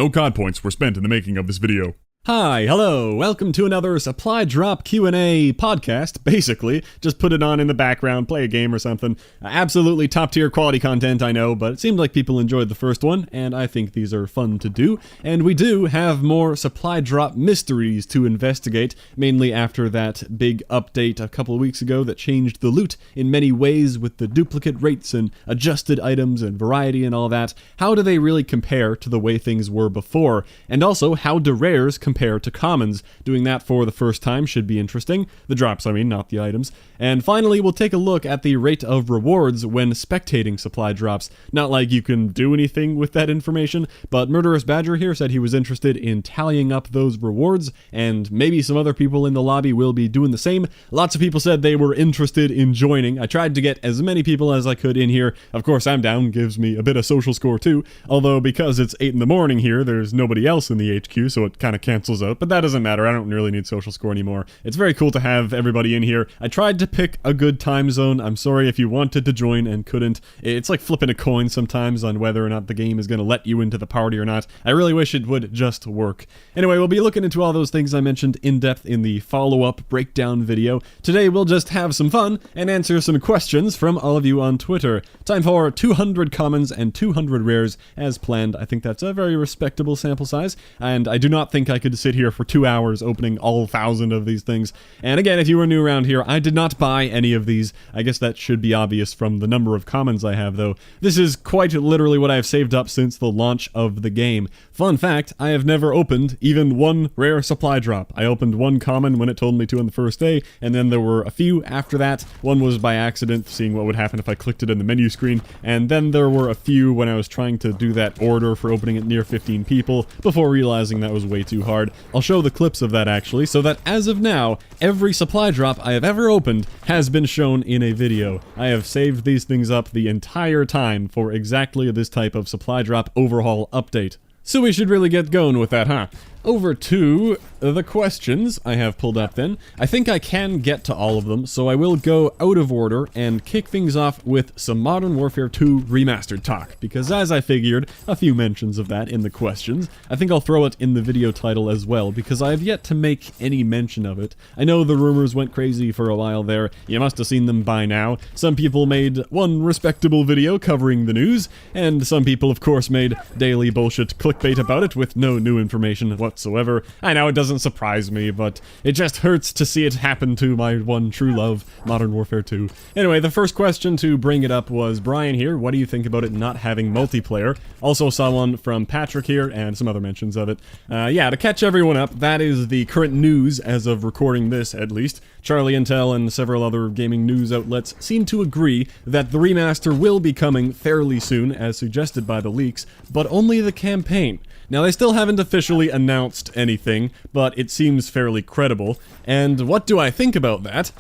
No COD points were spent in the making of this video. Hi, hello, welcome to another supply drop Q&A podcast, basically. Just put it on in the background, play a game or something. Absolutely top tier quality content, I know, but it seemed like people enjoyed the first one, and I think these are fun to do. And we do have more supply drop mysteries to investigate, mainly after that big update a couple of weeks ago that changed the loot in many ways with the duplicate rates and adjusted items and variety and all that. How do they really compare to the way things were before? And also, how do rares compare to commons? Doing that for the first time should be interesting. The drops, I mean, not the items. And finally, we'll take a look at the rate of rewards when spectating supply drops. Not like you can do anything with that information, but Murderous Badger here said he was interested in tallying up those rewards, and maybe some other people in the lobby will be doing the same. Lots of people said they were interested in joining. I tried to get as many people as I could in here. Of course, I'm down, gives me a bit of social score too, although because it's 8 in the morning here, there's nobody else in the HQ, so it kind of cancels out, but that doesn't matter. I don't really need social score anymore. It's very cool to have everybody in here. I tried to pick a good time zone. I'm sorry if you wanted to join and couldn't. It's like flipping a coin sometimes on whether or not the game is going to let you into the party or not. I really wish it would just work. Anyway, we'll be looking into all those things I mentioned in depth in the follow-up breakdown video. Today we'll just have some fun and answer some questions from all of you on Twitter. Time for 200 commons and 200 rares as planned. I think that's a very respectable sample size, and I do not think I could sit here for 2 hours opening all 1,000 of these things. And again, if you were new around here, I did not buy any of these. I guess that should be obvious from the number of commons I have, though. This is quite literally what I have saved up since the launch of the game. Fun fact, I have never opened even one rare supply drop. I opened one common when it told me to on the first day, and then there were a few after that. One was by accident, seeing what would happen if I clicked it in the menu screen, and then there were a few when I was trying to do that order for opening it near 15 people, before realizing that was way too hard. I'll show the clips of that actually, so that as of now, every supply drop I have ever opened has been shown in a video. I have saved these things up the entire time for exactly this type of supply drop overhaul update. So we should really get going with that, huh? Over to the questions I have pulled up then. I think I can get to all of them, so I will go out of order and kick things off with some Modern Warfare 2 Remastered talk, because as I figured, a few mentions of that in the questions. I think I'll throw it in the video title as well, because I have yet to make any mention of it. I know the rumors went crazy for a while there. You must have seen them by now. Some people made one respectable video covering the news, and some people of course made daily bullshit clickbait about it with no new information whatsoever. I know it doesn't surprise me, but it just hurts to see it happen to my one true love, Modern Warfare 2. Anyway, the first question to bring it up was Brian here. What do you think about it not having multiplayer? Also saw one from Patrick here, and some other mentions of it. Yeah, to catch everyone up, that is the current news as of recording this, at least. Charlie Intel and several other gaming news outlets seem to agree that the remaster will be coming fairly soon, as suggested by the leaks, but only the campaign. Now, they still haven't officially announced anything, but it seems fairly credible. And what do I think about that?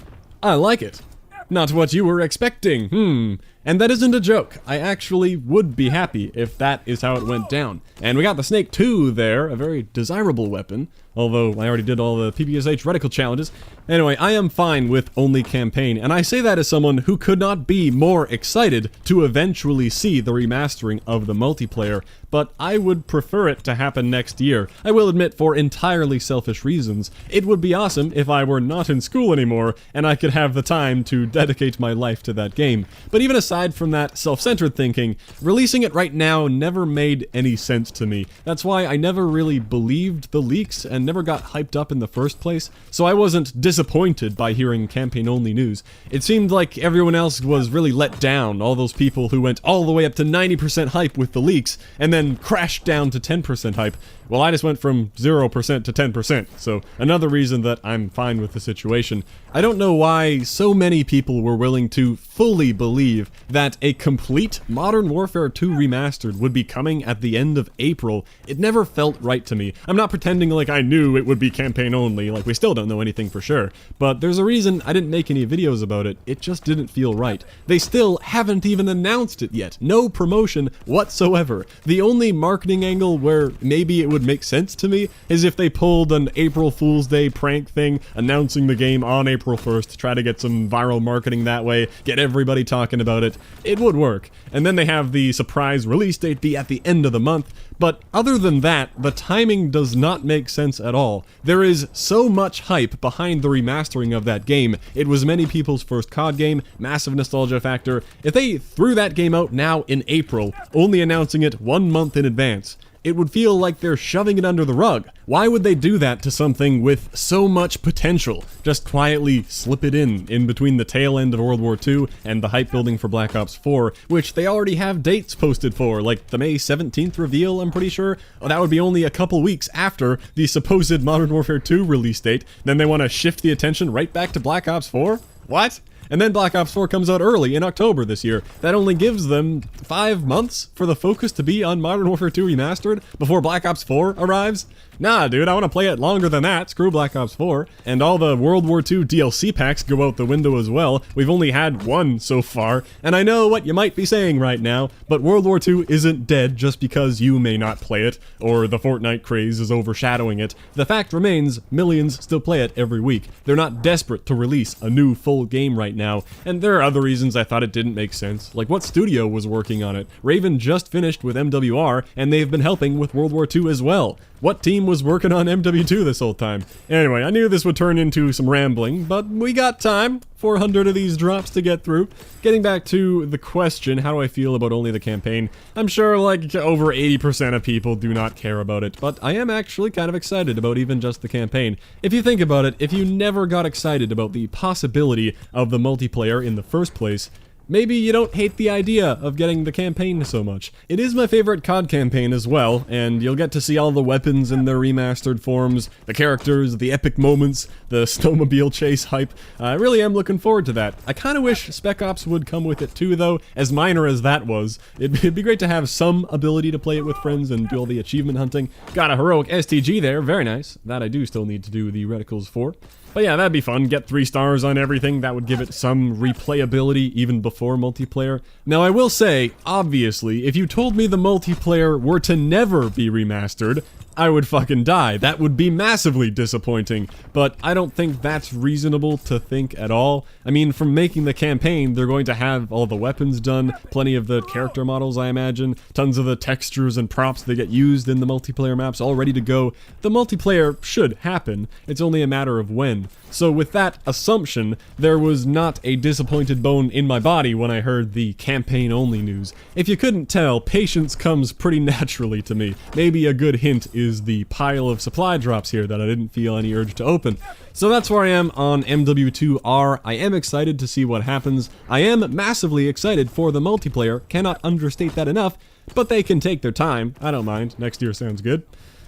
I like it. Not what you were expecting, And that isn't a joke. I actually would be happy if that is how it went down. And we got the Snake 2 there, a very desirable weapon, although I already did all the PPSH reticle challenges. Anyway, I am fine with only campaign, and I say that as someone who could not be more excited to eventually see the remastering of the multiplayer, but I would prefer it to happen next year. I will admit, for entirely selfish reasons. It would be awesome if I were not in school anymore, and I could have the time to dedicate my life to that game. But even aside from that self-centered thinking, releasing it right now never made any sense to me. That's why I never really believed the leaks and never got hyped up in the first place, so I wasn't disappointed by hearing campaign-only news. It seemed like everyone else was really let down, all those people who went all the way up to 90% hype with the leaks, and then crashed down to 10% hype. Well, I just went from 0% to 10%, so another reason that I'm fine with the situation. I don't know why so many people were willing to fully believe that a complete Modern Warfare 2 Remastered would be coming at the end of April. It never felt right to me. I'm not pretending like I knew it would be campaign only, like we still don't know anything for sure, but there's a reason I didn't make any videos about it. It just didn't feel right. They still haven't even announced it yet. No promotion whatsoever. The only marketing angle where maybe it would make sense to me is if they pulled an April Fool's Day prank thing, announcing the game on April 1st, try to get some viral marketing that way, get everybody talking about it. It would work. And then they have the surprise release date be at the end of the month, But other than that, the timing does not make sense at all. There is so much hype behind the remastering of that game. It was many people's first CoD game, massive nostalgia factor. If they threw that game out now in April, only announcing it 1 month in advance, it would feel like they're shoving it under the rug. Why would they do that to something with so much potential? Just quietly slip it in between the tail end of World War II and the hype building for Black Ops 4, which they already have dates posted for, like the May 17th reveal, I'm pretty sure. Oh, that would be only a couple weeks after the supposed Modern Warfare 2 release date. Then they want to shift the attention right back to Black Ops 4? What? And then Black Ops 4 comes out early in October this year. That only gives them 5 months for the focus to be on Modern Warfare 2 Remastered before Black Ops 4 arrives? Nah, dude, I want to play it longer than that. Screw Black Ops 4. And all the World War II DLC packs go out the window as well. We've only had one so far. And I know what you might be saying right now, but World War II isn't dead just because you may not play it, or the Fortnite craze is overshadowing it. The fact remains, millions still play it every week. They're not desperate to release a new full game right now. And there are other reasons I thought it didn't make sense. Like, what studio was working on it? Raven just finished with MW2R, and they've been helping with World War II as well. What team was working on MW2 this whole time? Anyway, I knew this would turn into some rambling, but we got time. 400 of these drops to get through. Getting back to the question, how do I feel about only the campaign? I'm sure like over 80% of people do not care about it, but I am actually kind of excited about even just the campaign. If you think about it, if you never got excited about the possibility of the multiplayer in the first place, maybe you don't hate the idea of getting the campaign so much. It is my favorite CoD campaign as well, and you'll get to see all the weapons in their remastered forms, the characters, the epic moments, the snowmobile chase hype. I really am looking forward to that. I kind of wish Spec Ops would come with it too, though, as minor as that was. It'd be great to have some ability to play it with friends and do all the achievement hunting. Got a heroic STG there, very nice. That I do still need to do the reticles for. But yeah, that'd be fun. Get 3 stars on everything. That would give it some replayability even before multiplayer. Now, I will say, obviously, if you told me the multiplayer were to never be remastered, I would fucking die. That would be massively disappointing, but I don't think that's reasonable to think at all. I mean, from making the campaign, they're going to have all the weapons done, plenty of the character models, I imagine, tons of the textures and props that get used in the multiplayer maps all ready to go. The multiplayer should happen, it's only a matter of when. So with that assumption, there was not a disappointed bone in my body when I heard the campaign-only news. If you couldn't tell, patience comes pretty naturally to me. Maybe a good hint is the pile of supply drops here that I didn't feel any urge to open. So that's where I am on MW2R. I am excited to see what happens. I am massively excited for the multiplayer. Cannot understate that enough, but they can take their time. I don't mind. Next year sounds good.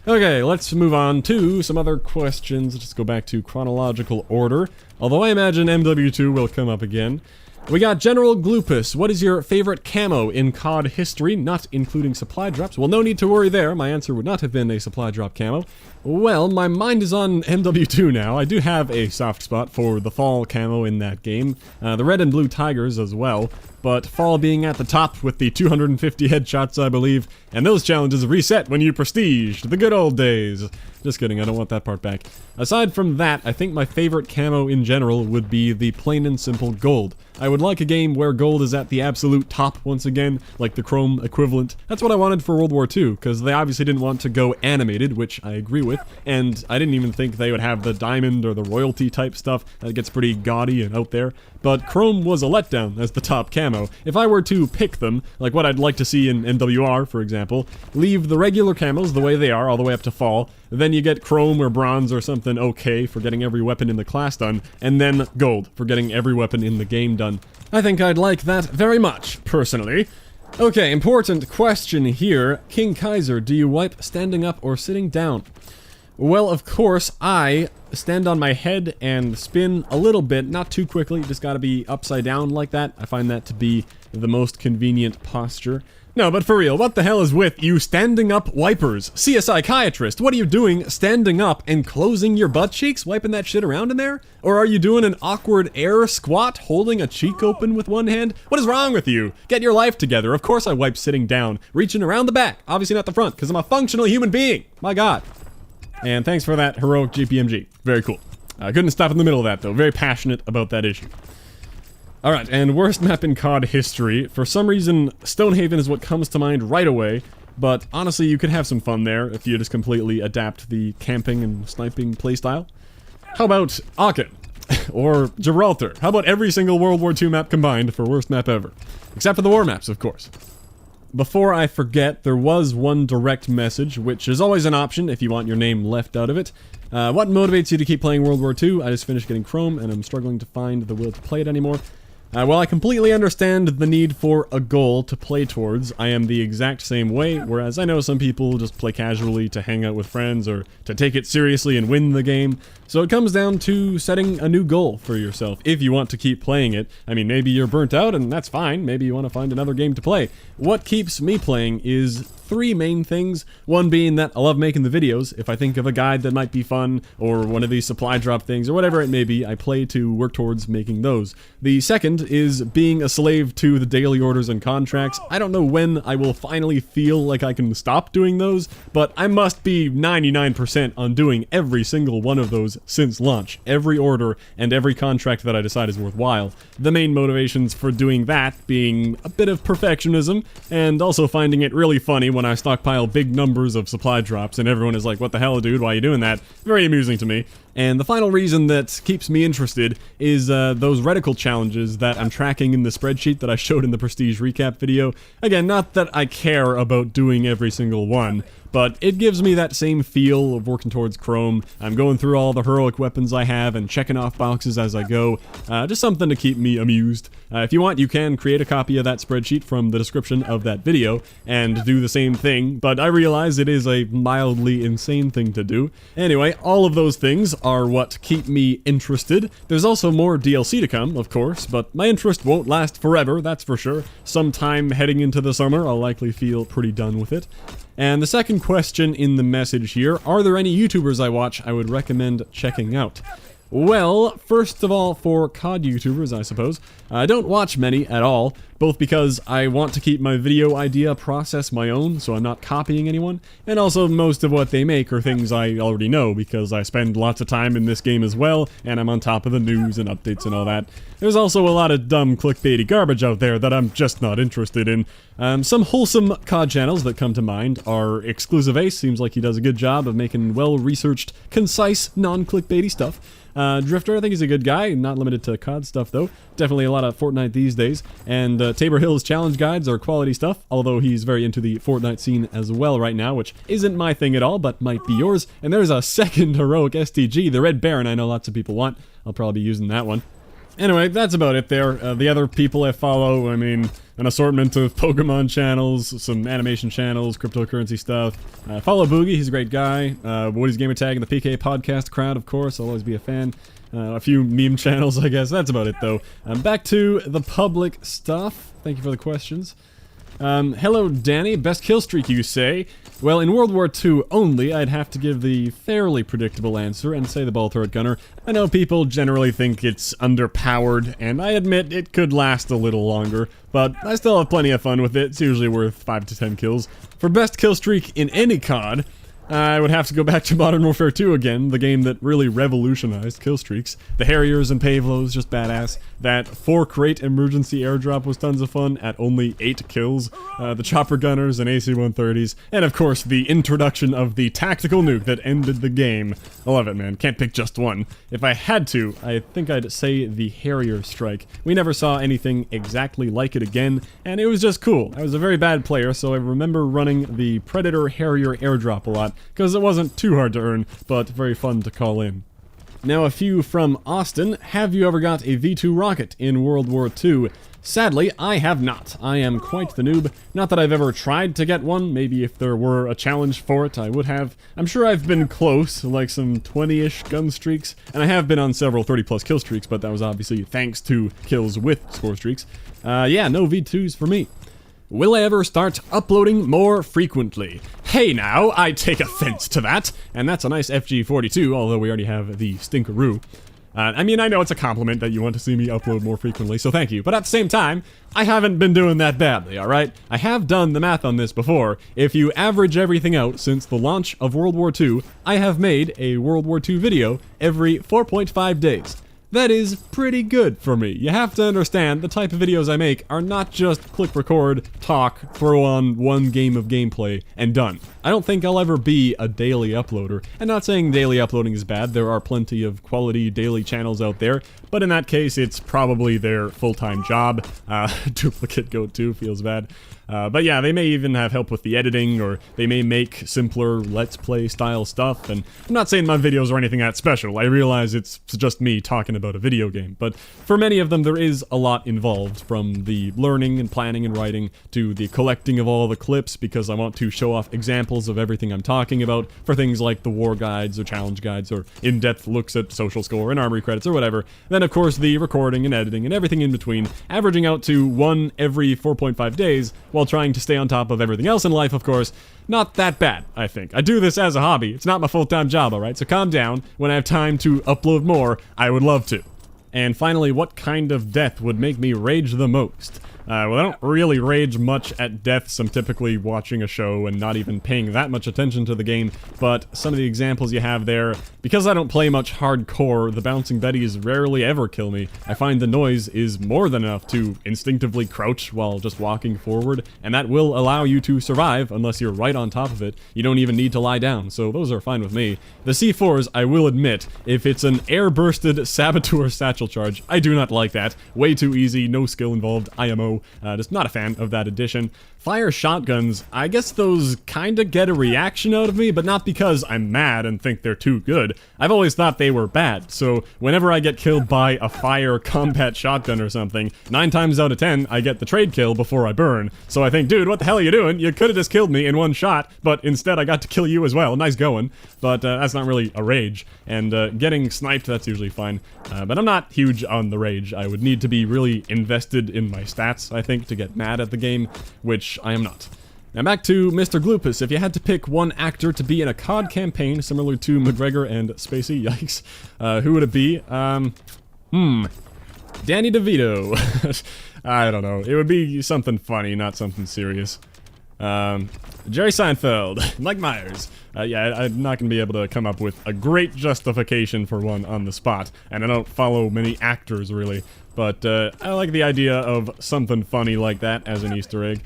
Okay, let's move on to some other questions. Let's go back to chronological order. Although I imagine MW2 will come up again. We got General Gloopus. What is your favorite camo in CoD history, not including supply drops? Well, no need to worry there. My answer would not have been a supply drop camo. Well, my mind is on MW2 now. I do have a soft spot for the fall camo in that game. The red and blue tigers as well. But fall being at the top with the 250 headshots, I believe. And those challenges reset when you prestiged. The good old days. Just kidding, I don't want that part back. Aside from that, I think my favorite camo in general would be the plain and simple gold. I would like a game where gold is at the absolute top once again, like the chrome equivalent. That's what I wanted for World War II, because they obviously didn't want to go animated, which I agree with, and I didn't even think they would have the diamond or the royalty type stuff. That gets pretty gaudy and out there. But chrome was a letdown as the top camo. If I were to pick them, like what I'd like to see in MWR, for example, leave the regular camos the way they are all the way up to fall, then you get chrome or bronze or something okay for getting every weapon in the class done, and then gold for getting every weapon in the game done. I think I'd like that very much, personally. Okay, important question here. King Kaiser, do you wipe standing up or sitting down? Well, of course, I stand on my head and spin a little bit, not too quickly, just gotta be upside down like that. I find that to be the most convenient posture. No, but for real, what the hell is with you standing up wipers? See a psychiatrist. What are you doing standing up and closing your butt cheeks, wiping that shit around in there? Or are you doing an awkward air squat, holding a cheek open with one hand? What is wrong with you? Get your life together. Of course I wipe sitting down, reaching around the back. Obviously not the front, because I'm a functional human being. My god. And thanks for that heroic GPMG. Very cool. I couldn't stop in the middle of that, though. Very passionate about that issue. Alright, and worst map in CoD history. For some reason, Stonehaven is what comes to mind right away. but honestly, you could have some fun there if you just completely adapt the camping and sniping playstyle. How about Aachen? Or Gibraltar? How about every single World War II map combined for worst map ever? Except for the war maps, of course. Before I forget, there was one direct message, which is always an option if you want your name left out of it. What motivates you to keep playing World War II? I just finished getting Chrome, and I'm struggling to find the will to play it anymore. Well, I completely understand the need for a goal to play towards. I am the exact same way, whereas I know some people just play casually to hang out with friends or to take it seriously and win the game. So it comes down to setting a new goal for yourself if you want to keep playing it. I mean, maybe you're burnt out and that's fine. Maybe you want to find another game to play. What keeps me playing is three main things. One being that I love making the videos. If I think of a guide that might be fun, or one of these supply drop things, or whatever it may be, I play to work towards making those. The second is being a slave to the daily orders and contracts. I don't know when I will finally feel like I can stop doing those, but I must be 99% on doing every single one of those since launch. Every order and every contract that I decide is worthwhile. The main motivations for doing that being a bit of perfectionism, and also finding it really funny when I stockpile big numbers of supply drops and everyone is like, what the hell, dude, why are you doing that? Very amusing to me. And the final reason that keeps me interested is those reticle challenges that I'm tracking in the spreadsheet that I showed in the Prestige recap video. Again, not that I care about doing every single one, but it gives me that same feel of working towards Chrome. I'm going through all the heroic weapons I have and checking off boxes as I go. Just something to keep me amused. If you want, you can create a copy of that spreadsheet from the description of that video and do the same thing, but I realize it is a mildly insane thing to do. Anyway, all of those things are what keep me interested. There's also more DLC to come, of course, but my interest won't last forever, that's for sure. Sometime heading into the summer, I'll likely feel pretty done with it. And the second question in the message here, are there any YouTubers I watch I would recommend checking out? Well, first of all, for CoD YouTubers, I suppose, I don't watch many at all, both because I want to keep my video idea process my own, so I'm not copying anyone, and also most of what they make are things I already know, because I spend lots of time in this game as well, and I'm on top of the news and updates and all that. There's also a lot of dumb clickbaity garbage out there that I'm just not interested in. Some wholesome CoD channels that come to mind are Exclusive Ace, seems like he does a good job of making well-researched, concise, non-clickbaity stuff. Drifter, I think he's a good guy, not limited to COD stuff though. Definitely a lot of Fortnite these days. And Tabor Hill's challenge guides are quality stuff, although he's very into the Fortnite scene as well right now, which isn't my thing at all, but might be yours. And there's a second heroic STG, the Red Baron, I know lots of people want. I'll probably be using that one. Anyway, that's about it there. The other people I follow, I mean, an assortment of Pokemon channels, some animation channels, cryptocurrency stuff. Follow Boogie, he's a great guy. Woody's Gamertag and the PK podcast crowd, of course, I'll always be a fan. A few meme channels, I guess. That's about it, though. Back to the public stuff. Thank you for the questions. Hello, Danny. Best kill streak, you say? Well, in World War II only, I'd have to give the fairly predictable answer and say the ball turret gunner. I know people generally think it's underpowered, and I admit it could last a little longer, but I still have plenty of fun with it. It's usually worth 5 to 10 kills. For best kill streak in any COD, I would have to go back to Modern Warfare 2 again, the game that really revolutionized kill streaks. The Harriers and Pavlos, just badass. That 4-crate emergency airdrop was tons of fun at only 8 kills. The Chopper Gunners and AC-130s. And of course, the introduction of the tactical nuke that ended the game. I love it, man. Can't pick just one. If I had to, I think I'd say the Harrier strike. We never saw anything exactly like it again, and it was just cool. I was a very bad player, so I remember running the Predator Harrier airdrop a lot, because it wasn't too hard to earn, but very fun to call in. Now a few from Austin. Have you ever got a V2 rocket in World War II? Sadly, I have not. I am quite the noob. Not that I've ever tried to get one. Maybe if there were a challenge for it, I would have. I'm sure I've been close, like some 20-ish gun streaks, and I have been on several 30-plus kill streaks, but that was obviously thanks to kills with score streaks. Yeah, no V2s for me. Will I ever start uploading more frequently? Hey now, I take offense to that. And that's a nice FG42, although we already have the Stinkeroo. I mean, I know it's a compliment that you want to see me upload more frequently, so thank you. But at the same time, I haven't been doing that badly, alright? I have done the math on this before. If you average everything out since the launch of World War II, I have made a World War II video every 4.5 days. that is pretty good for me. You have to understand, the type of videos I make are not just click record, talk, throw on one game of gameplay, and done. I don't think I'll ever be a daily uploader. And not saying daily uploading is bad, there are plenty of quality daily channels out there, but in that case, it's probably their full-time job. Duplicate go-to feels bad. But yeah, they may even have help with the editing, or they may make simpler Let's Play style stuff, and I'm not saying my videos are anything that special. I realize it's just me talking about a video game, but for many of them there is a lot involved, from the learning and planning and writing to the collecting of all the clips, because I want to show off examples of everything I'm talking about for things like the war guides or challenge guides or in-depth looks at social score and armory credits or whatever. Then of course the recording and editing and everything in between, averaging out to one every 4.5 days, while trying to stay on top of everything else in life, of course. Not that bad, I think. I do this as a hobby. It's not my full-time job, alright? So calm down. When I have time to upload more, I would love to. And finally, what kind of death would make me rage the most? Well, I don't really rage much at deaths. I'm typically watching a show and not even paying that much attention to the game, but some of the examples you have there, because I don't play much hardcore, the bouncing Bettys rarely ever kill me. I find the noise is more than enough to instinctively crouch while just walking forward, and that will allow you to survive unless you're right on top of it. You don't even need to lie down, so those are fine with me. The C4s, I will admit, if it's an air-bursted saboteur satchel charge, I do not like that. Way too easy, no skill involved, IMO. Just not a fan of that addition. Fire shotguns, I guess those kinda get a reaction out of me, but not because I'm mad and think they're too good. I've always thought they were bad, so whenever I get killed by a fire combat shotgun or something, 9 times out of 10, I get the trade kill before I burn. So I think, dude, what the hell are you doing? You could've just killed me in one shot, but instead I got to kill you as well. Nice going. But that's not really a rage. And getting sniped, that's usually fine. But I'm not huge on the rage. I would need to be really invested in my stats, I think, to get mad at the game, which I am not. Now back to Mr. Gloopus. If you had to pick one actor to be in a CoD campaign similar to McGregor and Spacey, yikes, who would it be? Danny DeVito. I don't know. It would be something funny, not something serious. Jerry Seinfeld, Mike Myers. Yeah, I'm not going to be able to come up with a great justification for one on the spot, and I don't follow many actors, really, but I like the idea of something funny like that as an Easter egg.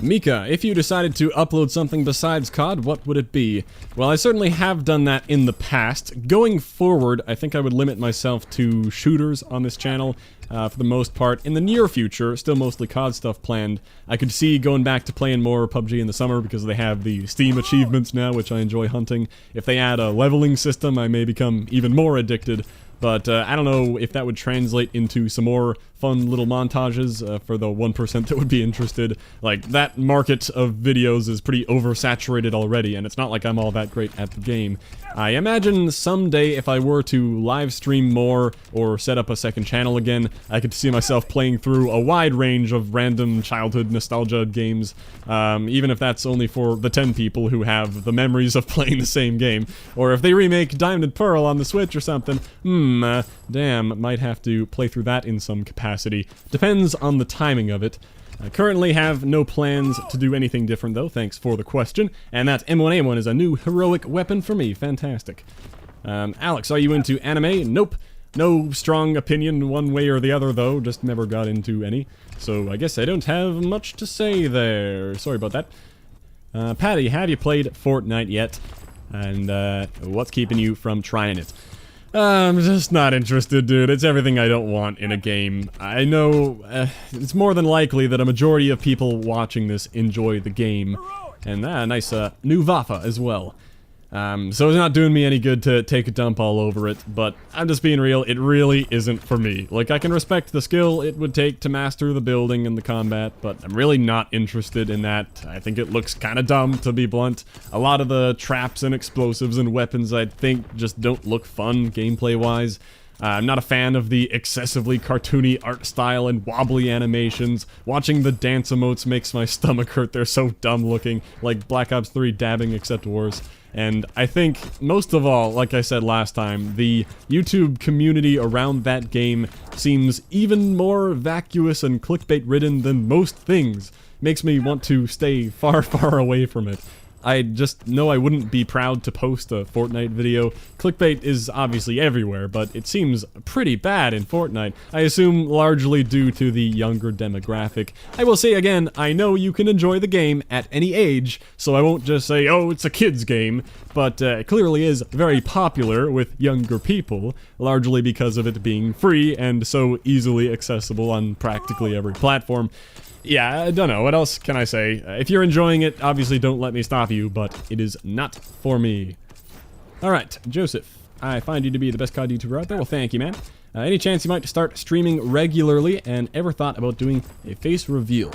Mika, if you decided to upload something besides CoD, what would it be? Well, I certainly have done that in the past. Going forward, I think I would limit myself to shooters on this channel, for the most part. In the near future, still mostly CoD stuff planned. I could see going back to playing more PUBG in the summer because they have the Steam achievements now, which I enjoy hunting. If they add a leveling system, I may become even more addicted. But I don't know if that would translate into some more fun little montages for the 1% that would be interested. Like, that market of videos is pretty oversaturated already, and it's not like I'm all that great at the game. I imagine someday if I were to live stream more or set up a second channel again, I could see myself playing through a wide range of random childhood nostalgia games, even if that's only for the 10 people who have the memories of playing the same game. Or if they remake Diamond and Pearl on the Switch or something, damn, might have to play through that in some capacity. Depends on the timing of it. I currently have no plans to do anything different, though. Thanks for the question. And that M1A1 is a new heroic weapon for me. Fantastic. Alex, are you into anime? Nope. No strong opinion one way or the other, though. Just never got into any. So I guess I don't have much to say there. Sorry about that. Patty, have you played Fortnite yet? And what's keeping you from trying it? I'm just not interested, dude. It's everything I don't want in a game. I know it's more than likely that a majority of people watching this enjoy the game. And nice new Vafa as well. So it's not doing me any good to take a dump all over it, but I'm just being real, it really isn't for me. Like, I can respect the skill it would take to master the building and the combat, but I'm really not interested in that. I think it looks kinda dumb, to be blunt. A lot of the traps and explosives and weapons, I think, just don't look fun gameplay-wise. I'm not a fan of the excessively cartoony art style and wobbly animations. Watching the dance emotes makes my stomach hurt, they're so dumb looking, like Black Ops 3 dabbing except worse. And I think, most of all, like I said last time, the YouTube community around that game seems even more vacuous and clickbait-ridden than most things. Makes me want to stay far, far away from it. I just know I wouldn't be proud to post a Fortnite video. Clickbait is obviously everywhere, but it seems pretty bad in Fortnite. I assume largely due to the younger demographic. I will say again, I know you can enjoy the game at any age, so I won't just say, oh, it's a kid's game, but it clearly is very popular with younger people, largely because of it being free and so easily accessible on practically every platform. Yeah, I don't know, what else can I say? If you're enjoying it, obviously don't let me stop you, but it is not for me. Alright, Joseph, I find you to be the best CoD YouTuber out there. Well, thank you, man. Any chance you might start streaming regularly, and ever thought about doing a face reveal?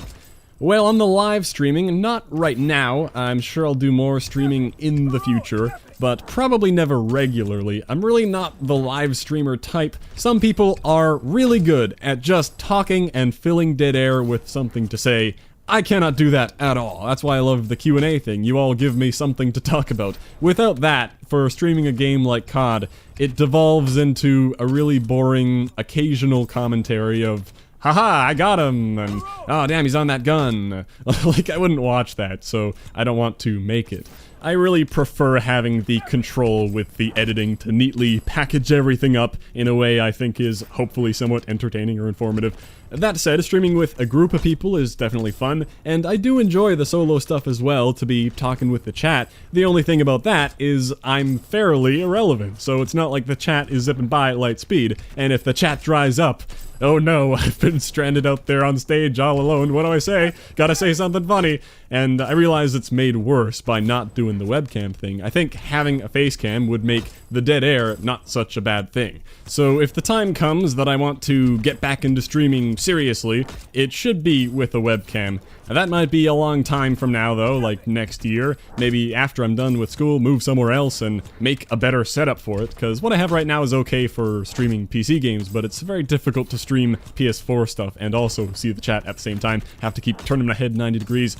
Well, on the live streaming, not right now. I'm sure I'll do more streaming in the future, but probably never regularly. I'm really not the live streamer type. Some people are really good at just talking and filling dead air with something to say. I cannot do that at all. That's why I love the Q&A thing. You all give me something to talk about. Without that, for streaming a game like CoD, it devolves into a really boring, occasional commentary of, haha, I got him, and oh damn, he's on that gun. Like, I wouldn't watch that, so I don't want to make it. I really prefer having the control with the editing to neatly package everything up in a way I think is hopefully somewhat entertaining or informative. That said, streaming with a group of people is definitely fun, and I do enjoy the solo stuff as well, to be talking with the chat. The only thing about that is I'm fairly irrelevant, so it's not like the chat is zipping by at light speed, and if the chat dries up, oh no, I've been stranded out there on stage all alone, what do I say? Gotta say something funny. And I realize it's made worse by not doing the webcam thing. I think having a face cam would make the dead air not such a bad thing. So if the time comes that I want to get back into streaming seriously, it should be with a webcam. Now, that might be a long time from now though, like next year. Maybe after I'm done with school, move somewhere else and make a better setup for it, because what I have right now is okay for streaming PC games, but it's very difficult to stream PS4 stuff and also see the chat at the same time. Have to keep turning my head 90 degrees.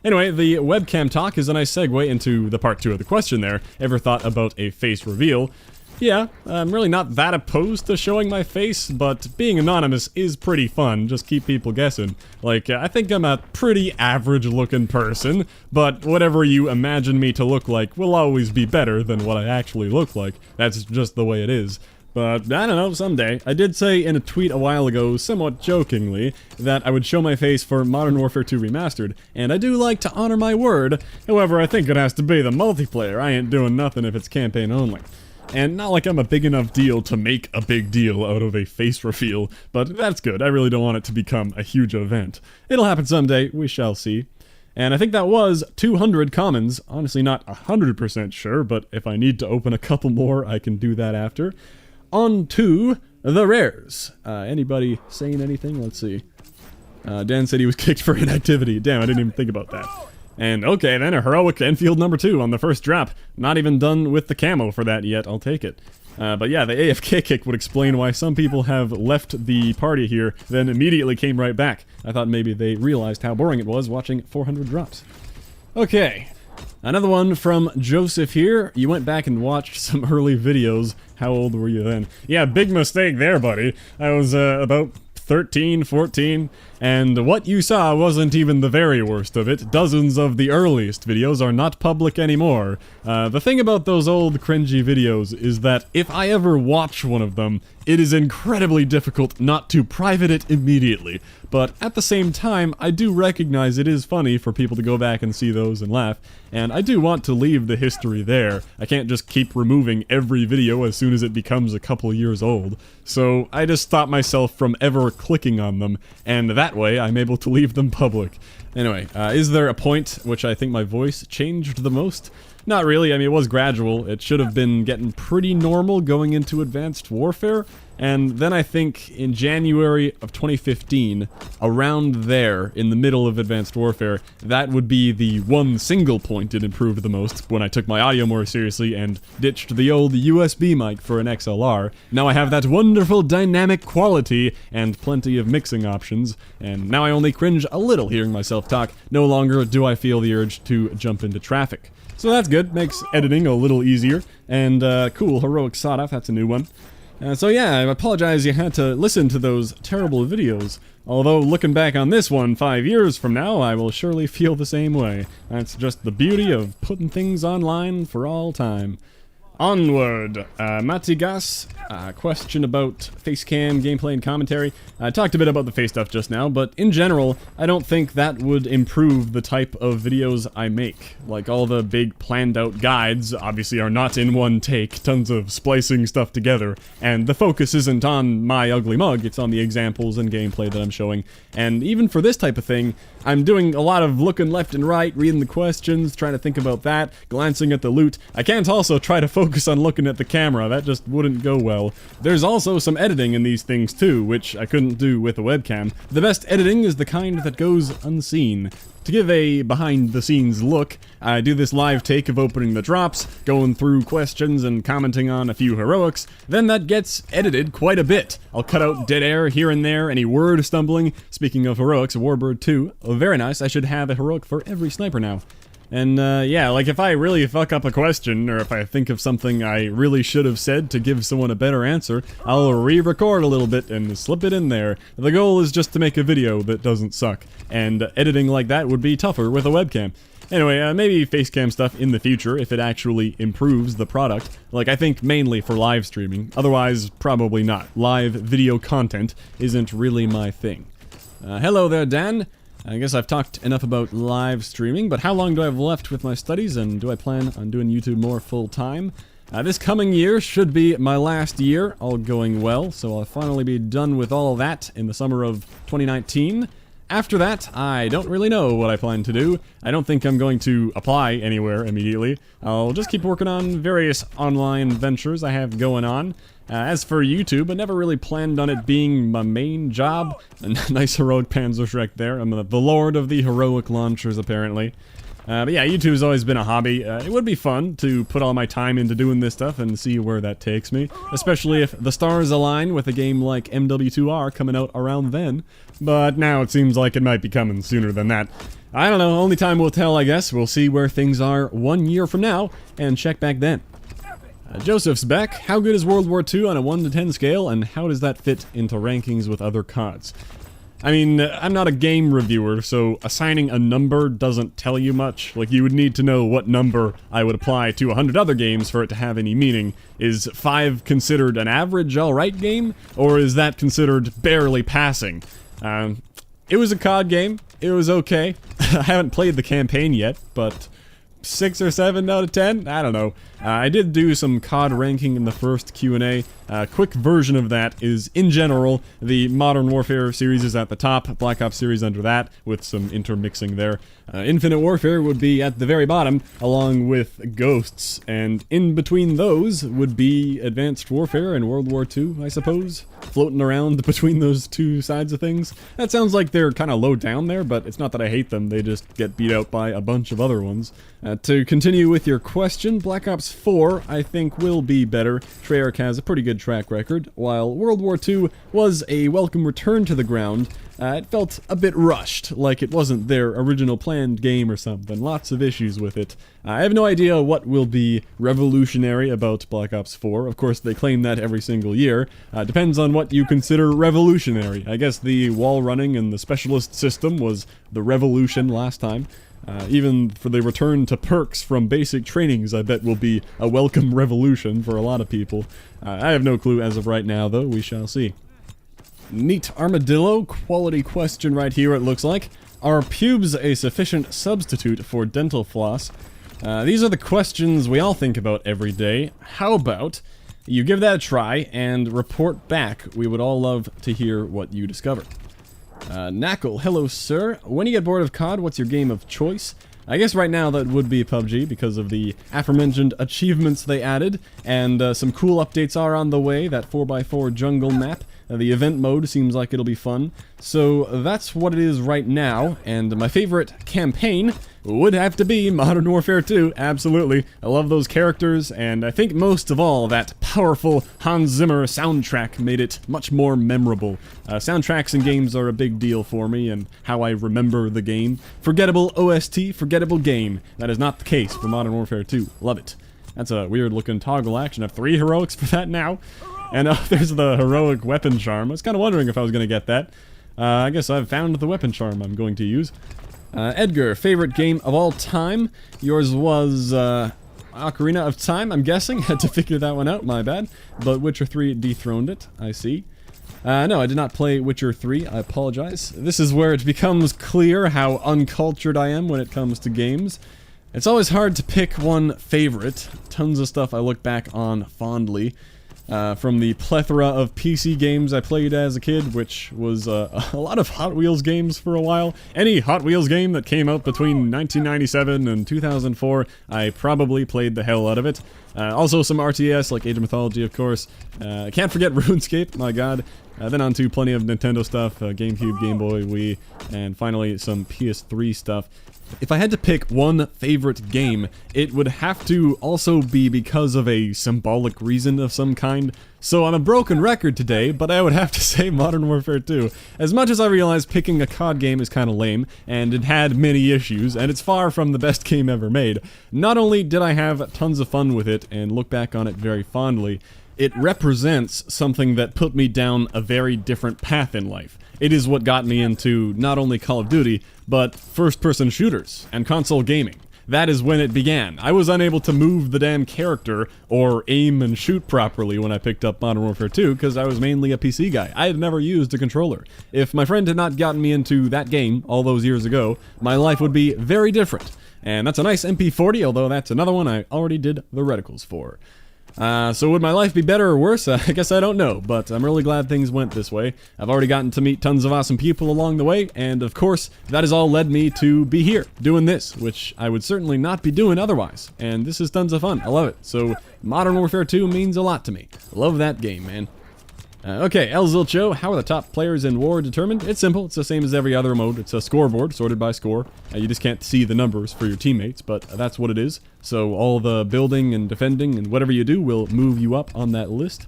Anyway, the webcam talk is a nice segue into the part 2 of the question there. Ever thought about a face reveal? Yeah, I'm really not that opposed to showing my face, but being anonymous is pretty fun. Just keep people guessing. Like, I think I'm a pretty average-looking person, but whatever you imagine me to look like will always be better than what I actually look like. That's just the way it is. But, I don't know, someday. I did say in a tweet a while ago, somewhat jokingly, that I would show my face for Modern Warfare 2 Remastered, and I do like to honor my word. However, I think it has to be the multiplayer. I ain't doing nothing if it's campaign only. And not like I'm a big enough deal to make a big deal out of a face reveal, but that's good. I really don't want it to become a huge event. It'll happen someday, we shall see. And I think that was 200 commons. Honestly, not 100% sure, but if I need to open a couple more, I can do that after. On to the rares. Anybody saying anything? Let's see. Dan said he was kicked for inactivity. Damn, I didn't even think about that. And okay, then a heroic Enfield number 2 on the first drop. Not even done with the camo for that yet, I'll take it. But yeah, the AFK kick would explain why some people have left the party here, then immediately came right back. I thought maybe they realized how boring it was watching 400 drops. Okay. Another one from Joseph here. You went back and watched some early videos. How old were you then? Yeah, big mistake there, buddy. I was about 13, 14, and what you saw wasn't even the very worst of it. Dozens of the earliest videos are not public anymore. The thing about those old cringy videos is that if I ever watch one of them, it is incredibly difficult not to private it immediately. But at the same time, I do recognize it is funny for people to go back and see those and laugh, and I do want to leave the history there. I can't just keep removing every video as soon as it becomes a couple years old. So I just stop myself from ever clicking on them, and that way I'm able to leave them public. Anyway, is there a point which I think my voice changed the most? Not really, I mean, it was gradual. It should have been getting pretty normal going into Advanced Warfare, and then I think in January of 2015, around there, in the middle of Advanced Warfare, that would be the one single point it improved the most, when I took my audio more seriously and ditched the old USB mic for an XLR. Now I have that wonderful dynamic quality and plenty of mixing options, and now I only cringe a little hearing myself talk. No longer do I feel the urge to jump into traffic. So that's good, makes editing a little easier, and cool, heroic sawed off, that's a new one. So yeah, I apologize you had to listen to those terrible videos. Although, looking back on this one 5 years from now, I will surely feel the same way. That's just the beauty of putting things online for all time. Onward! Matigas, question about facecam, gameplay, and commentary. I talked a bit about the face stuff just now, but in general, I don't think that would improve the type of videos I make. Like, all the big planned-out guides obviously are not in one take, tons of splicing stuff together, and the focus isn't on my ugly mug, it's on the examples and gameplay that I'm showing. And even for this type of thing, I'm doing a lot of looking left and right, reading the questions, trying to think about that, glancing at the loot. I can't also try to focus on looking at the camera, that just wouldn't go well. There's also some editing in these things too, which I couldn't do with a webcam. The best editing is the kind that goes unseen. To give a behind-the-scenes look, I do this live take of opening the drops, going through questions and commenting on a few heroics, then that gets edited quite a bit. I'll cut out dead air here and there, any word stumbling. Speaking of heroics, Warbird 2, oh, very nice, I should have a heroic for every sniper now. And, yeah, like if I really fuck up a question, or if I think of something I really should have said to give someone a better answer, I'll re-record a little bit and slip it in there. The goal is just to make a video that doesn't suck, and editing like that would be tougher with a webcam. Anyway, maybe facecam stuff in the future if it actually improves the product. Like, I think mainly for live streaming, otherwise probably not. Live video content isn't really my thing. Hello there, Dan. I guess I've talked enough about live streaming, but how long do I have left with my studies, and do I plan on doing YouTube more full-time? This coming year should be my last year, all going well, so I'll finally be done with all of that in the summer of 2019. After that, I don't really know what I plan to do. I don't think I'm going to apply anywhere immediately. I'll just keep working on various online ventures I have going on. As for YouTube, I never really planned on it being my main job. A nice heroic Panzerschreck there. I'm the lord of the heroic launchers, apparently. But yeah, YouTube's always been a hobby. It would be fun to put all my time into doing this stuff and see where that takes me. Especially if the stars align with a game like MW2R coming out around then. But now it seems like it might be coming sooner than that. I don't know, only time will tell, I guess. We'll see where things are 1 year from now, and check back then. Joseph's back. How good is World War II on a 1 to 10 scale, and how does that fit into rankings with other CoDs? I mean, I'm not a game reviewer, so assigning a number doesn't tell you much. Like, you would need to know what number I would apply to 100 other games for it to have any meaning. Is 5 considered an average alright game, or is that considered barely passing? It was a CoD game. It was okay. I haven't played the campaign yet, but 6 or 7 out of 10? I don't know. I did do some CoD ranking in the first Q&A. A quick version of that is, in general, the Modern Warfare series is at the top, Black Ops series under that, with some intermixing there. Infinite Warfare would be at the very bottom, along with Ghosts, and in between those would be Advanced Warfare and World War II, I suppose, floating around between those two sides of things. That sounds like they're kind of low down there, but it's not that I hate them, they just get beat out by a bunch of other ones. To continue with your question, Black Ops 4, I think, will be better. Treyarch has a pretty good track record, while World War II was a welcome return to the ground. It felt a bit rushed, like it wasn't their original planned game or something. Lots of issues with it. I have no idea what will be revolutionary about Black Ops 4. Of course, they claim that every single year. Depends on what you consider revolutionary. I guess the wall running and the specialist system was the revolution last time. Even for the return to perks from basic trainings, I bet will be a welcome revolution for a lot of people. I have no clue as of right now, though. We shall see. Neat Armadillo, quality question right here, it looks like. Are pubes a sufficient substitute for dental floss? These are the questions we all think about every day. How about you give that a try and report back? We would all love to hear what you discover. Knackle, hello sir. When you get bored of CoD, what's your game of choice? I guess right now that would be PUBG because of the aforementioned achievements they added, and some cool updates are on the way, that 4x4 jungle map. The event mode seems like it'll be fun. So that's what it is right now, and my favorite campaign would have to be Modern Warfare 2, absolutely. I love those characters, and I think most of all, that powerful Hans Zimmer soundtrack made it much more memorable. Soundtracks in games are a big deal for me, and how I remember the game. Forgettable OST, forgettable game. That is not the case for Modern Warfare 2. Love it. That's a weird looking toggle action. I have 3 heroics for that now. And there's the heroic weapon charm. I was kind of wondering if I was going to get that. I guess I've found the weapon charm I'm going to use. Edgar, favorite game of all time? Yours was Ocarina of Time, I'm guessing. Had to figure that one out, my bad. But Witcher 3 dethroned it, I see. No, I did not play Witcher 3, I apologize. This is where it becomes clear how uncultured I am when it comes to games. It's always hard to pick one favorite. Tons of stuff I look back on fondly. From the plethora of PC games I played as a kid, which was a lot of Hot Wheels games for a while. Any Hot Wheels game that came out between 1997 and 2004, I probably played the hell out of it. Also some RTS, like Age of Mythology, of course. Can't forget RuneScape, my god. Then on to plenty of Nintendo stuff, GameCube, Game Boy, Wii, and finally some PS3 stuff. If I had to pick one favorite game, it would have to also be because of a symbolic reason of some kind. So I'm a broken record today, but I would have to say Modern Warfare 2. As much as I realize picking a CoD game is kind of lame, and it had many issues, and it's far from the best game ever made, not only did I have tons of fun with it and look back on it very fondly, it represents something that put me down a very different path in life. It is what got me into not only Call of Duty, but first-person shooters and console gaming. That is when it began. I was unable to move the damn character or aim and shoot properly when I picked up Modern Warfare 2 because I was mainly a PC guy. I had never used a controller. If my friend had not gotten me into that game all those years ago, my life would be very different. And that's a nice MP40, although that's another one I already did the reticles for. So would my life be better or worse? I guess I don't know, but I'm really glad things went this way. I've already gotten to meet tons of awesome people along the way, and of course, that has all led me to be here, doing this, which I would certainly not be doing otherwise. And this is tons of fun. I love it. So, Modern Warfare 2 means a lot to me. Love that game, man. Okay, El Zilcho, how are the top players in war determined? It's simple, it's the same as every other mode. It's a scoreboard, sorted by score. You just can't see the numbers for your teammates, but that's what it is. So all the building and defending and whatever you do will move you up on that list.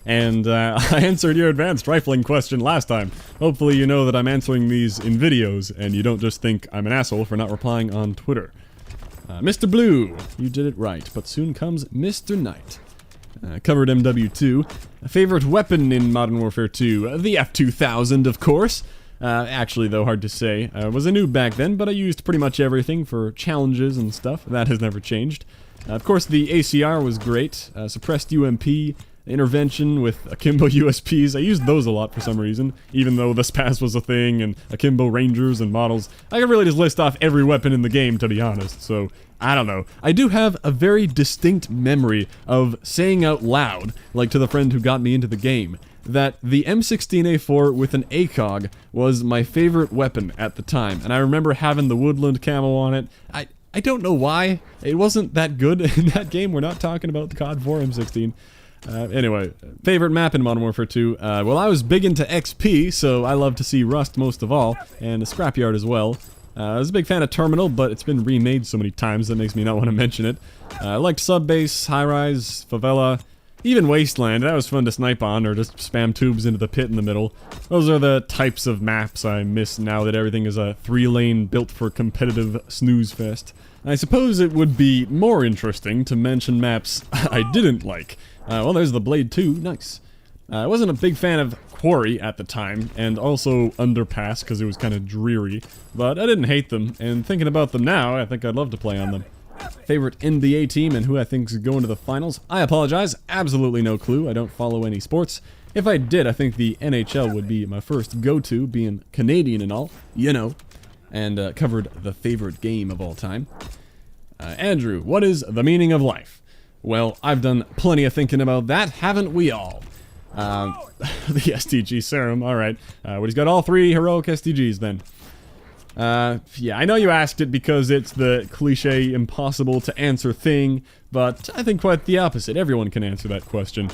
And I answered your advanced rifling question last time. Hopefully you know that I'm answering these in videos, and you don't just think I'm an asshole for not replying on Twitter. Mr. Blue, you did it right, but soon comes Mr. Knight. Covered MW2. Favorite weapon in Modern Warfare 2? The F2000, of course. Actually, though, hard to say. I was a noob back then, but I used pretty much everything for challenges and stuff. That has never changed. Of course, the ACR was great. Suppressed UMP, intervention with akimbo USPs. I used those a lot for some reason, even though the SPAS was a thing, and akimbo rangers and models. I could really just list off every weapon in the game, to be honest, so I don't know. I do have a very distinct memory of saying out loud, like to the friend who got me into the game, that the M16A4 with an ACOG was my favorite weapon at the time, and I remember having the woodland camo on it. I don't know why. It wasn't that good in that game. We're not talking about the CoD 4 M16. Anyway, favorite map in Modern Warfare 2? Well, I was big into XP, so I love to see Rust most of all, and the Scrapyard as well. I was a big fan of Terminal, but it's been remade so many times that makes me not want to mention it. I liked Subbase, High Rise, Favela, even Wasteland. That was fun to snipe on, or just spam tubes into the pit in the middle. Those are the types of maps I miss now that everything is a 3-lane built for competitive snooze fest. I suppose it would be more interesting to mention maps I didn't like. Well, there's the Blade 2, nice. I wasn't a big fan of Quarry at the time, and also Underpass because it was kind of dreary, but I didn't hate them, and thinking about them now, I think I'd love to play on them. Favorite NBA team and who I think is going to the finals? I apologize, absolutely no clue, I don't follow any sports. If I did, I think the NHL would be my first go-to, being Canadian and all, you know, and covered the favorite game of all time. Andrew, what is the meaning of life? Well, I've done plenty of thinking about that, haven't we all? The STG serum, alright. He's got all 3 heroic STGs then. Yeah, I know you asked it because it's the cliche impossible to answer thing, but I think quite the opposite. Everyone can answer that question.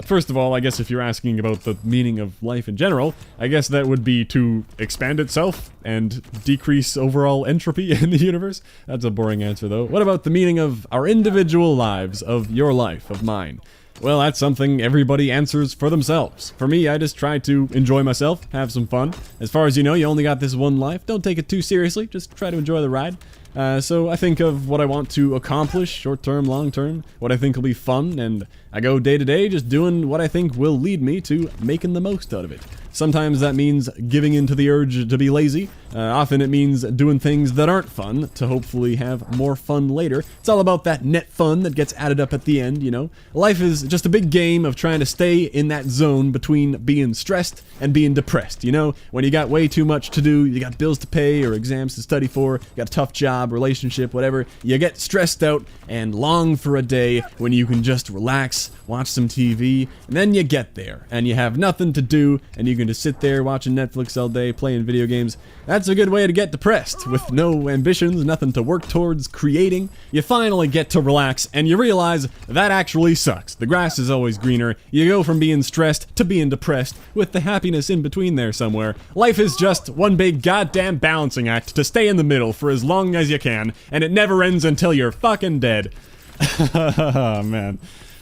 First of all, I guess if you're asking about the meaning of life in general, I guess that would be to expand itself and decrease overall entropy in the universe. That's a boring answer though. What about the meaning of our individual lives, of your life, of mine? Well, that's something everybody answers for themselves. For me, I just try to enjoy myself, have some fun. As far as you know, you only got this one life. Don't take it too seriously, just try to enjoy the ride. So I think of what I want to accomplish, short-term, long-term, what I think will be fun, and I go day to day just doing what I think will lead me to making the most out of it. Sometimes that means giving in to the urge to be lazy. Often it means doing things that aren't fun to hopefully have more fun later. It's all about that net fun that gets added up at the end, you know? Life is just a big game of trying to stay in that zone between being stressed and being depressed, you know? When you got way too much to do, you got bills to pay or exams to study for, you got a tough job, relationship, whatever, you get stressed out and long for a day when you can just relax, watch some TV, and then you get there, and you have nothing to do, and you can just sit there watching Netflix all day, playing video games. That's a good way to get depressed, with no ambitions, nothing to work towards creating. You finally get to relax, and you realize that actually sucks. The grass is always greener. You go from being stressed to being depressed, with the happiness in between there somewhere. Life is just one big goddamn balancing act to stay in the middle for as long as you can, and it never ends until you're fucking dead. Man.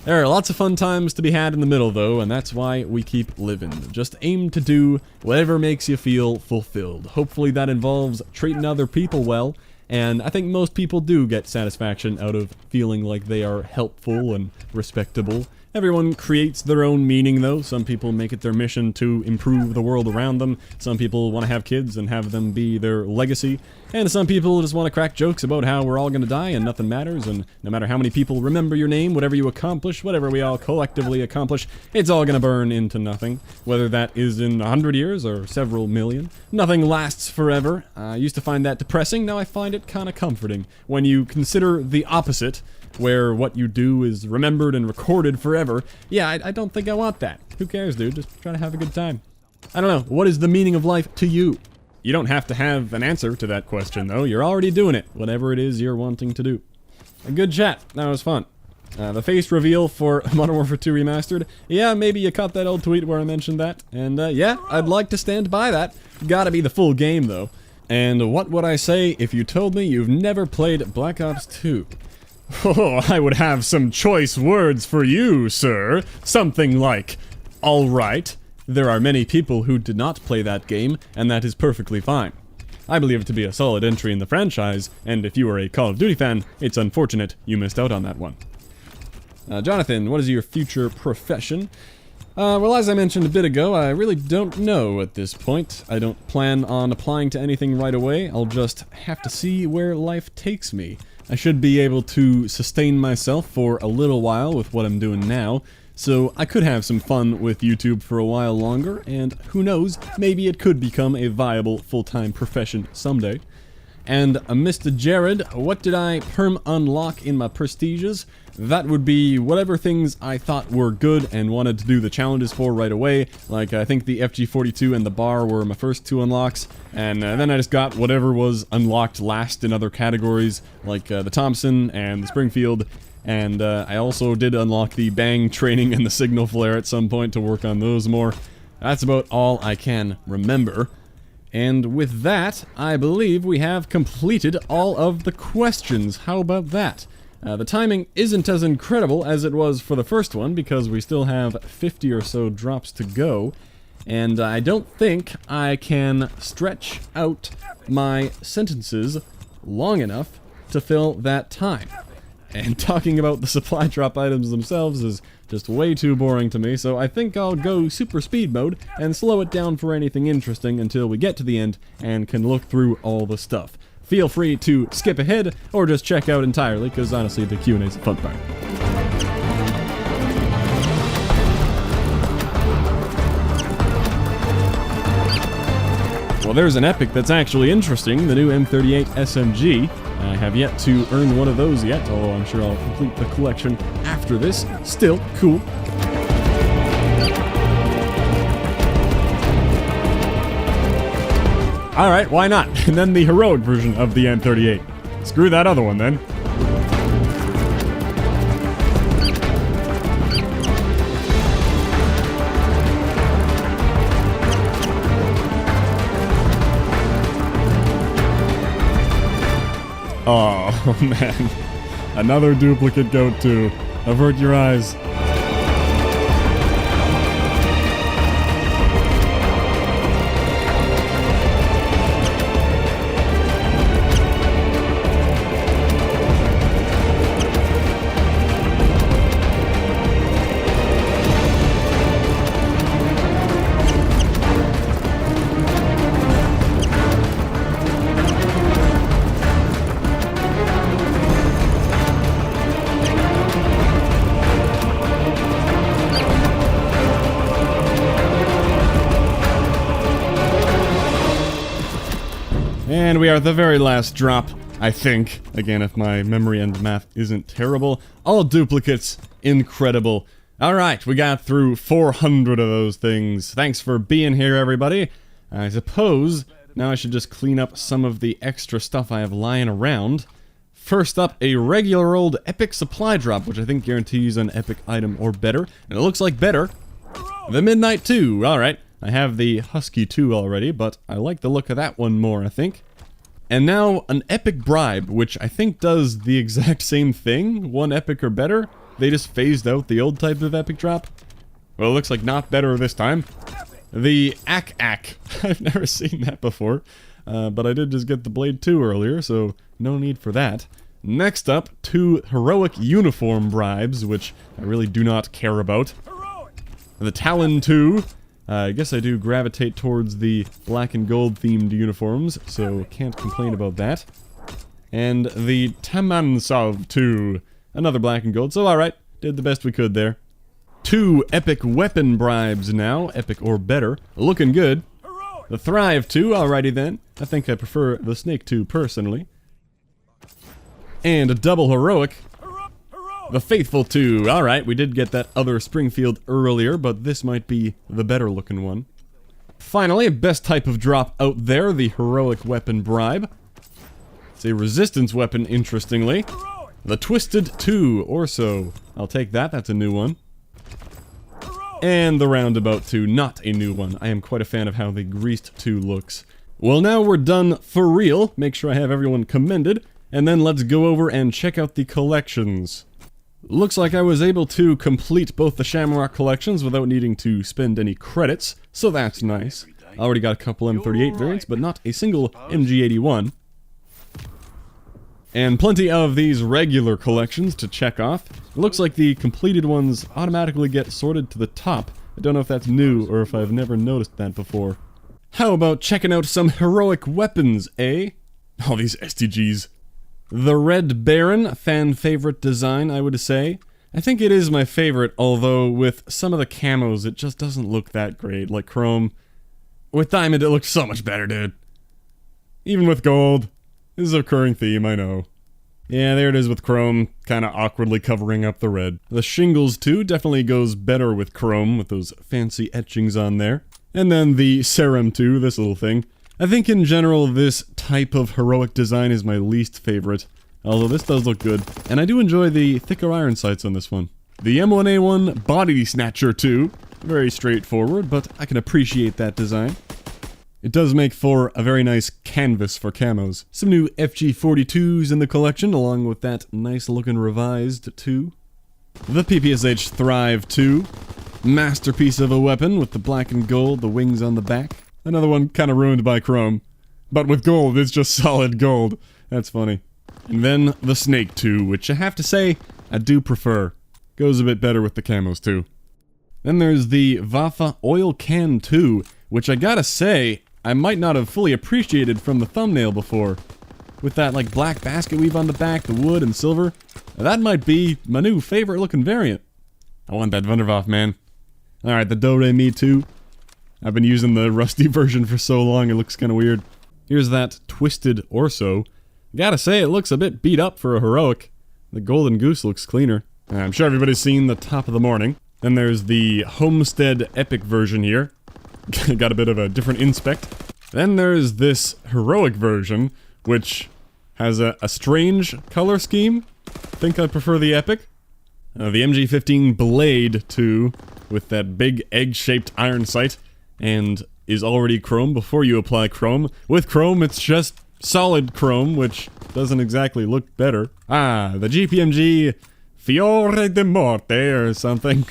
There are lots of fun times to be had in the middle, though, and that's why we keep living. Just aim to do whatever makes you feel fulfilled. Hopefully that involves treating other people well, and I think most people do get satisfaction out of feeling like they are helpful and respectable. Everyone creates their own meaning, though. Some people make it their mission to improve the world around them. Some people want to have kids and have them be their legacy. And some people just want to crack jokes about how we're all going to die and nothing matters. And no matter how many people remember your name, whatever you accomplish, whatever we all collectively accomplish, it's all going to burn into nothing. Whether that is in 100 years or several million. Nothing lasts forever. I used to find that depressing. Now I find it kind of comforting. When you consider the opposite, where what you do is remembered and recorded forever. Yeah, I don't think I want that. Who cares, dude? Just try to have a good time. I don't know. What is the meaning of life to you? You don't have to have an answer to that question, though. You're already doing it, whatever it is you're wanting to do. A good chat. That was fun. The face reveal for Modern Warfare 2 Remastered. Yeah, maybe you caught that old tweet where I mentioned that. And yeah, I'd like to stand by that. Gotta be the full game, though. And what would I say if you told me you've never played Black Ops 2? Oh, I would have some choice words for you, sir. Something like, alright, there are many people who did not play that game, and that is perfectly fine. I believe it to be a solid entry in the franchise, and if you are a Call of Duty fan, it's unfortunate you missed out on that one. Jonathan, what is your future profession? Well, as I mentioned a bit ago, I really don't know at this point. I don't plan on applying to anything right away. I'll just have to see where life takes me. I should be able to sustain myself for a little while with what I'm doing now, so I could have some fun with YouTube for a while longer, and who knows, maybe it could become a viable full-time profession someday. And Mr. Jared, what did I unlock in my prestiges? That would be whatever things I thought were good and wanted to do the challenges for right away. Like, I think the FG42 and the bar were my first two unlocks. And then I just got whatever was unlocked last in other categories, like the Thompson and the Springfield. And I also did unlock the Bang training and the Signal Flare at some point to work on those more. That's about all I can remember. And with that, I believe we have completed all of the questions. How about that? The timing isn't as incredible as it was for the first one, because we still have 50 or so drops to go. And I don't think I can stretch out my sentences long enough to fill that time. And talking about the supply drop items themselves is just way too boring to me, so I think I'll go super speed mode and slow it down for anything interesting until we get to the end and can look through all the stuff. Feel free to skip ahead or just check out entirely, because honestly the Q&A is a fun part. Well, there's an epic that's actually interesting, the new M38 SMG. I have yet to earn one of those yet, although I'm sure I'll complete the collection after this. Still, cool. Alright, why not? And then the heroic version of the M38. Screw that other one, then. Oh, man. Another duplicate goat, too. Avert your eyes. And we are at the very last drop, I think. Again, if my memory and math isn't terrible. All duplicates. Incredible. Alright, we got through 400 of those things. Thanks for being here, everybody. I suppose now I should just clean up some of the extra stuff I have lying around. First up, a regular old epic supply drop, which I think guarantees an epic item or better. And it looks like better. The Midnight 2. Alright, I have the Husky 2 already, but I like the look of that one more, I think. And now, an epic bribe, which I think does the exact same thing. One epic or better. They just phased out the old type of epic drop. Well, it looks like not better this time. The Ak. I've never seen that before. But I did just get the Blade 2 earlier, so no need for that. Next up, 2 heroic uniform bribes, which I really do not care about. The Talon 2. I guess I do gravitate towards the black and gold themed uniforms, so can't complain about that. And the Tamansav 2. Another black and gold, so alright, did the best we could there. 2 epic weapon bribes now, epic or better, looking good. The Thrive 2, alrighty then. I think I prefer the Snake 2 personally. And a double heroic. The Faithful 2, alright, we did get that other Springfield earlier, but this might be the better looking one. Finally, best type of drop out there, the heroic weapon bribe. It's a resistance weapon, interestingly. The Twisted 2, or so. I'll take that, that's a new one. And the Roundabout 2, not a new one. I am quite a fan of how the Greased 2 looks. Well, now we're done for real. Make sure I have everyone commended. And then let's go over and check out the collections. Looks like I was able to complete both the Shamrock collections without needing to spend any credits, so that's nice. I already got a couple M38 variants, but not a single MG81. And plenty of these regular collections to check off. It looks like the completed ones automatically get sorted to the top. I don't know if that's new or if I've never noticed that before. How about checking out some heroic weapons, eh? All these STGs. The Red Baron, fan favorite design, I would say. I think it is my favorite, although with some of the camos it just doesn't look that great, like chrome. With diamond it looks so much better, dude. Even with gold. This is a recurring theme, I know. Yeah, there it is with chrome, kinda awkwardly covering up the red. The Shingles 2 definitely goes better with chrome, with those fancy etchings on there. And then the Serum 2, this little thing. I think in general this type of heroic design is my least favorite, although this does look good. And I do enjoy the thicker iron sights on this one. The M1A1 Body Snatcher 2, very straightforward, but I can appreciate that design. It does make for a very nice canvas for camos. Some new FG42s in the collection, along with that nice looking revised 2. The PPSH Thrive 2. Masterpiece of a weapon with the black and gold, the wings on the back. Another one kind of ruined by chrome. But with gold, it's just solid gold. That's funny. And then the Snake 2, which I have to say, I do prefer. Goes a bit better with the camos too. Then there's the Vafa Oil Can 2, which I gotta say, I might not have fully appreciated from the thumbnail before. With that like black basket weave on the back, the wood and silver. That might be my new favorite looking variant. I want that Wunderwaffe, man. Alright, the Do-Re-Mi 2. I've been using the rusty version for so long, it looks kinda weird. Here's that Twisted Orso. Gotta say, it looks a bit beat up for a heroic. The Golden Goose looks cleaner. I'm sure everybody's seen the Top of the Morning. Then there's the Homestead Epic version here. Got a bit of a different inspect. Then there's this heroic version, which has a strange color scheme. Think I prefer the Epic. The MG15 Blade 2, with that big egg-shaped iron sight, and is already chrome before you apply chrome. With chrome, it's just solid chrome, which doesn't exactly look better. Ah, the GPMG Fiore de Morte or something.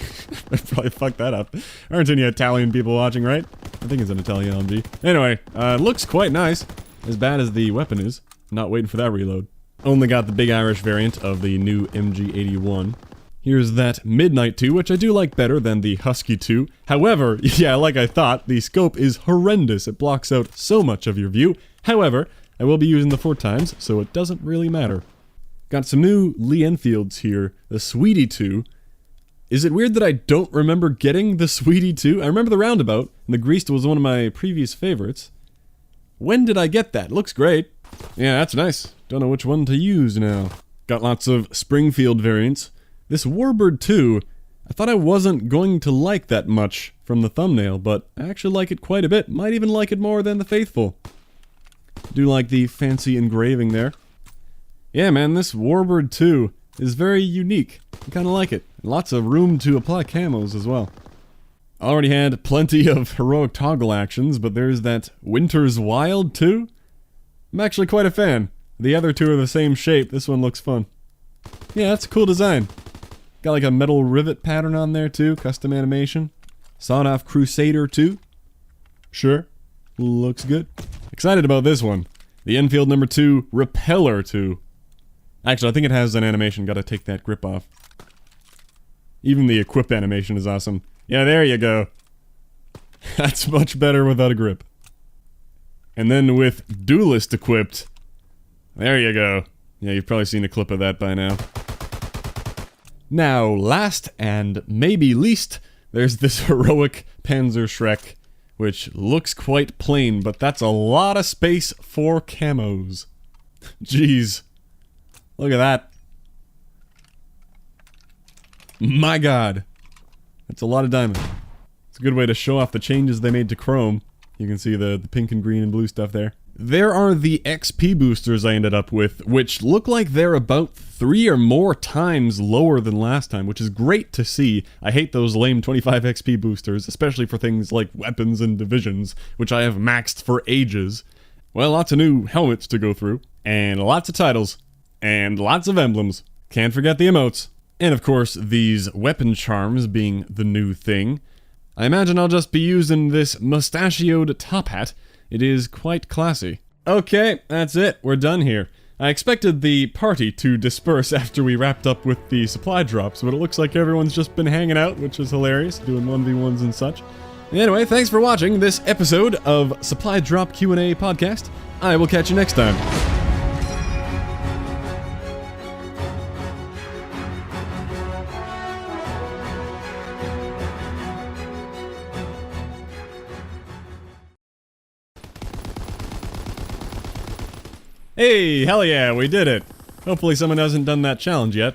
I probably fucked that up. Aren't any Italian people watching, right? I think it's an Italian LMG. Anyway, looks quite nice. As bad as the weapon is. Not waiting for that reload. Only got the big Irish variant of the new MG81. Here's that Midnight 2, which I do like better than the Husky 2. However, yeah, like I thought, the scope is horrendous. It blocks out so much of your view. However, I will be using the 4x, so it doesn't really matter. Got some new Lee Enfields here. The Sweetie 2. Is it weird that I don't remember getting the Sweetie 2? I remember the Roundabout, and the Greased was one of my previous favorites. When did I get that? Looks great. Yeah, that's nice. Don't know which one to use now. Got lots of Springfield variants. This Warbird 2, I thought I wasn't going to like that much from the thumbnail, but I actually like it quite a bit. Might even like it more than the Faithful. Do like the fancy engraving there. Yeah, man, this Warbird 2 is very unique. I kinda like it. Lots of room to apply camos as well. Already had plenty of heroic toggle actions, but there's that Winter's Wild too. I'm actually quite a fan. The other two are the same shape. This one looks fun. Yeah, that's a cool design. Got like a metal rivet pattern on there too, custom animation. Sawed-off Crusader too. Sure, looks good. Excited about this one. The Enfield number 2 Repeller 2. Actually, I think it has an animation. Gotta take that grip off. Even the equip animation is awesome. Yeah, there you go. That's much better without a grip. And then with Duelist equipped, there you go. Yeah, you've probably seen a clip of that by now. Now, last and maybe least, there's this heroic Panzer Shrek, which looks quite plain, but that's a lot of space for camos. Jeez. Look at that. My god. That's a lot of diamond. It's a good way to show off the changes they made to Chrome. You can see the pink and green and blue stuff there. There are the XP boosters I ended up with, which look like they're about 3 or more times lower than last time, which is great to see. I hate those lame 25 XP boosters, especially for things like weapons and divisions, which I have maxed for ages. Well, lots of new helmets to go through, and lots of titles, and lots of emblems. Can't forget the emotes. And of course, these weapon charms being the new thing. I imagine I'll just be using this mustachioed top hat. It is quite classy. Okay, that's it. We're done here. I expected the party to disperse after we wrapped up with the supply drops, but it looks like everyone's just been hanging out, which is hilarious, doing 1v1s and such. Anyway, thanks for watching this episode of Supply Drop Q&A podcast. I will catch you next time. Hey, hell yeah, we did it! Hopefully someone hasn't done that challenge yet.